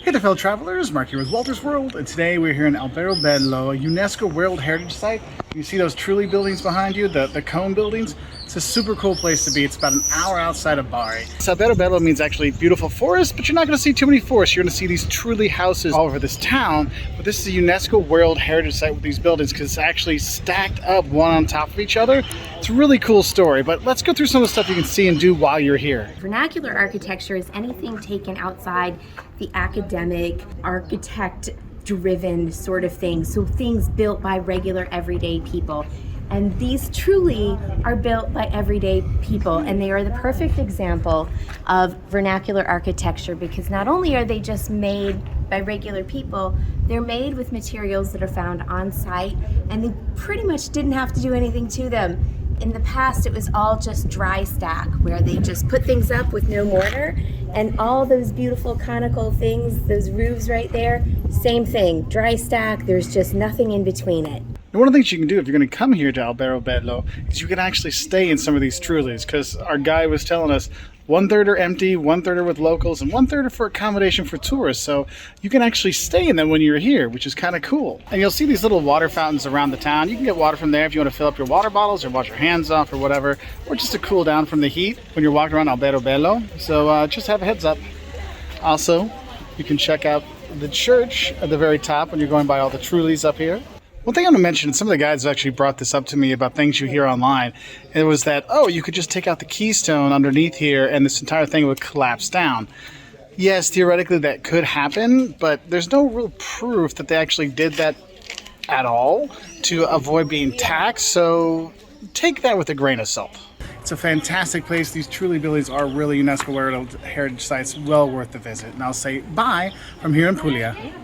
Hey there fellow travelers, Mark here with Walter's World, and today we're here in Alberobello, a UNESCO World Heritage Site. You see those Trulli buildings behind you, the cone buildings? It's a super cool place to be. It's about an hour outside of Bari. So Alberobello means actually beautiful forest, but you're not going to see too many forests. You're going to see these Trulli houses all over this town, but this is a UNESCO World Heritage Site with these buildings because it's actually stacked up one on top of each other. It's a really cool story, but let's go through some of the stuff you can see and do while you're here. Vernacular architecture is anything taken outside the academic, architect-driven sort of thing. So things built by regular, everyday people. And these truly are built by everyday people, and they are the perfect example of vernacular architecture because not only are they just made by regular people, they're made with materials that are found on site, and they pretty much didn't have to do anything to them. In the past, it was all just dry stack, where they just put things up with no mortar, and all those beautiful conical things, those roofs right there, same thing, dry stack, there's just nothing in between it. One of the things you can do if you're going to come here to Alberobello is you can actually stay in some of these Trullis, because our guy was telling us 1/3 are empty, 1/3 are with locals, and 1/3 are for accommodation for tourists. So you can actually stay in them when you're here, which is kind of cool. And you'll see these little water fountains around the town. You can get water from there if you want to fill up your water bottles or wash your hands off or whatever, or just to cool down from the heat when you're walking around Alberobello. So just have a heads up. Also, you can check out the church at the very top when you're going by all the Trullis up here. One thing I want to mention, some of the guys actually brought this up to me about things you hear online. It was that, oh, you could just take out the keystone underneath here and this entire thing would collapse down. Yes, theoretically that could happen, but there's no real proof that they actually did that at all to avoid being taxed, so take that with a grain of salt. It's a fantastic place. These Trulli buildings are really UNESCO World Heritage Sites, well worth the visit. And I'll say bye from here in Puglia.